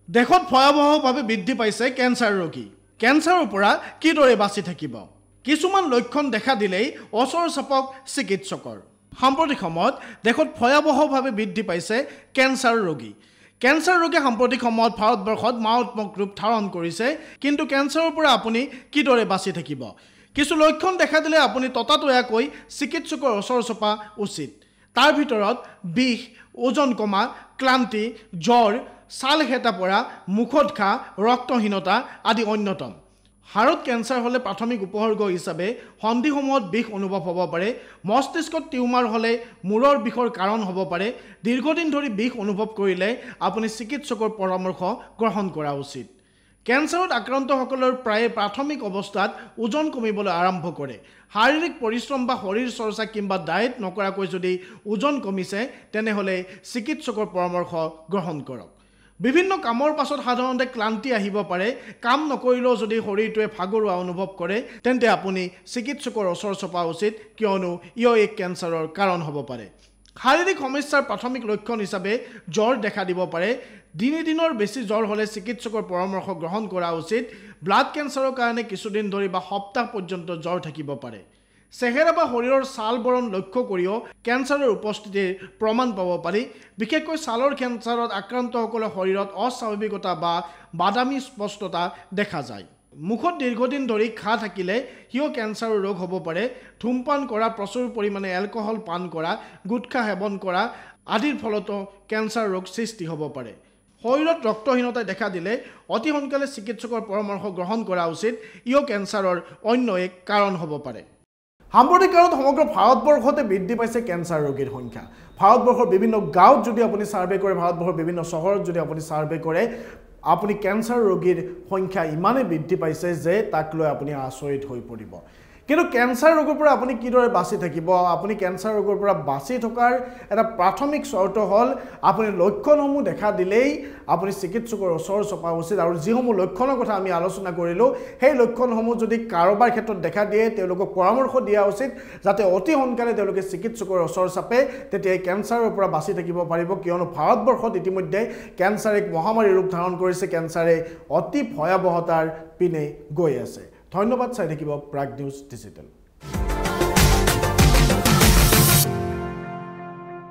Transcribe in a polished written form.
দেশত ভয়াবহভাৱে বৃদ্ধি পাইছে কেঞ্চাৰ ৰোগী। কেঞ্চাৰৰ পৰা কিদৰে বাচি থাকিব? কিছুমান লক্ষণ দেখা দিলেই ওচৰ চাপক চিকিৎসকৰ। সাম্প্ৰতিক সময়ত দেশত ভয়াবহভাৱে বৃদ্ধি পাইছে কেঞ্চাৰ ৰোগী। কেঞ্চাৰ ৰোগে সাম্প্ৰতিক সময়ত ভাৰতবৰ্ষত মাৰাত্মক ৰূপ ধাৰণ কৰিছে। কিন্তু কেঞ্চাৰৰ পৰা আপুনি কিদৰে বাচি থাকিব? কিছু লক্ষণ দেখা দিলে আপুনি ততাতৈয়াকৈ চিকিৎসকৰ ওচৰ চপা উচিত। তাৰ ভিতৰত বিষ, ওজন কমা, ক্লান্তি, জ্বৰ, ছাল হেতা পৰা, মুখত ঘাঁ, ৰক্তহীনতা আদি অন্যতম। হাড়ত কেঞ্চাৰ হ'লে প্ৰাথমিক উপসৰ্গ হিচাপে সন্ধিসমূহত বিষ অনুভৱ হ'ব পাৰে। মস্তিষ্কত টিউমাৰ হ'লে মূৰৰ বিষৰ কাৰণ হ'ব পাৰে। দীৰ্ঘদিন ধৰি বিষ অনুভৱ কৰিলে আপুনি চিকিৎসকৰ পৰামৰ্শ গ্ৰহণ কৰা উচিত। কেঞ্চাৰত আক্ৰান্তসকলৰ প্ৰায়ে প্ৰাথমিক অৱস্থাত ওজন কমিবলৈ আৰম্ভ কৰে। শাৰীৰিক পৰিশ্ৰম বা শৰীৰ চৰ্চা কিংবা ডায়েট নকৰাকৈ যদি ওজন কমিছে তেনেহ'লে চিকিৎসকৰ পৰামৰ্শ গ্ৰহণ কৰক। বিভিন্ন কামৰ পাছত সাধাৰণতে ক্লান্তি আহিব পাৰে। কাম নকৰিলেও যদি শৰীৰটোৱে ভাগৰুৱা অনুভৱ কৰে তেন্তে আপুনি চিকিৎসকৰ ওচৰ চপা উচিত, কিয়নো এক কেঞ্চাৰৰ কাৰণ হ'ব পাৰে। শাৰীৰিক সমস্যাৰ প্ৰাথমিক লক্ষণ হিচাপে জ্বৰ দেখা দিব পাৰে। দিনৰ বেছি জ্বৰ হ'লে চিকিৎসকৰ পৰামৰ্শ গ্ৰহণ কৰা উচিত। ব্লাড কেঞ্চাৰৰ কাৰণে কিছুদিন ধৰি বা সপ্তাহ পৰ্যন্ত জ্বৰ থাকিব পাৰে। চেহেৰা বা শৰীৰৰ ছাল বৰণ লক্ষ্য কৰিও কেঞ্চাৰৰ উপস্থিতিৰ প্ৰমাণ পাব পাৰি। বিশেষকৈ ছালৰ কেঞ্চাৰত আক্ৰান্তসকলৰ শৰীৰত অস্বাভাৱিকতা বা বাদামী স্পষ্টতা দেখা যায়। মুখত দীৰ্ঘদিন ধৰি ঘাঁ থাকিলে কেঞ্চাৰৰ ৰোগ হ'ব পাৰে। ধূমপান কৰা, প্ৰচুৰ পৰিমাণে এলকহল পান কৰা, গুটখা সেৱন কৰা আদিৰ ফলতো কেঞ্চাৰ ৰোগ সৃষ্টি হ'ব পাৰে। শৰীৰত ৰক্তহীনতাই দেখা দিলে অতি সোনকালে চিকিৎসকৰ পৰামৰ্শ গ্ৰহণ কৰা উচিত। কেঞ্চাৰৰ অন্য এক কাৰণ হ'ব পাৰে। সাম্প্ৰতিক কালত সমগ্ৰ ভাৰতবৰ্ষতে বৃদ্ধি পাইছে কেঞ্চাৰ ৰোগীৰ সংখ্যা। ভাৰতবৰ্ষৰ বিভিন্ন গাঁৱত যদি আপুনি ছাৰ্ভে কৰে, ভাৰতবৰ্ষৰ বিভিন্ন চহৰত যদি আপুনি ছাৰ্ভে কৰে, আপুনি কেঞ্চাৰ ৰোগীৰ সংখ্যা ইমানেই বৃদ্ধি পাইছে যে তাক লৈ আপুনি আচৰিত হৈ পৰিব। কিন্তু কেঞ্চাৰ ৰোগৰ পৰা আপুনি কিদৰে বাচি থাকিব? আপুনি কেঞ্চাৰ ৰোগৰ পৰা বাচি থকাৰ এটা প্ৰাথমিক চৰ্ত হ'ল আপুনি লক্ষণসমূহ দেখা দিলেই আপুনি চিকিৎসকৰ ওচৰ চপা উচিত। আৰু যিসমূহ লক্ষণৰ কথা আমি আলোচনা কৰিলোঁ, সেই লক্ষণসমূহ যদি কাৰোবাৰ ক্ষেত্ৰত দেখা দিয়ে তেওঁলোকক পৰামৰ্শ দিয়া উচিত, যাতে অতি সোনকালে তেওঁলোকে চিকিৎসকৰ ওচৰ চাপে। তেতিয়া এই কেঞ্চাৰৰ পৰা বাচি থাকিব পাৰিব, কিয়নো ভাৰতবৰ্ষত ইতিমধ্যে কেঞ্চাৰ এক মহামাৰী ৰূপ ধাৰণ কৰিছে। কেঞ্চাৰে অতি ভয়াৱহতাৰ পিনে গৈ আছে। ধন্যবাদ। চাই থাকিব প্ৰাগ নিউজ ডিজিটেল।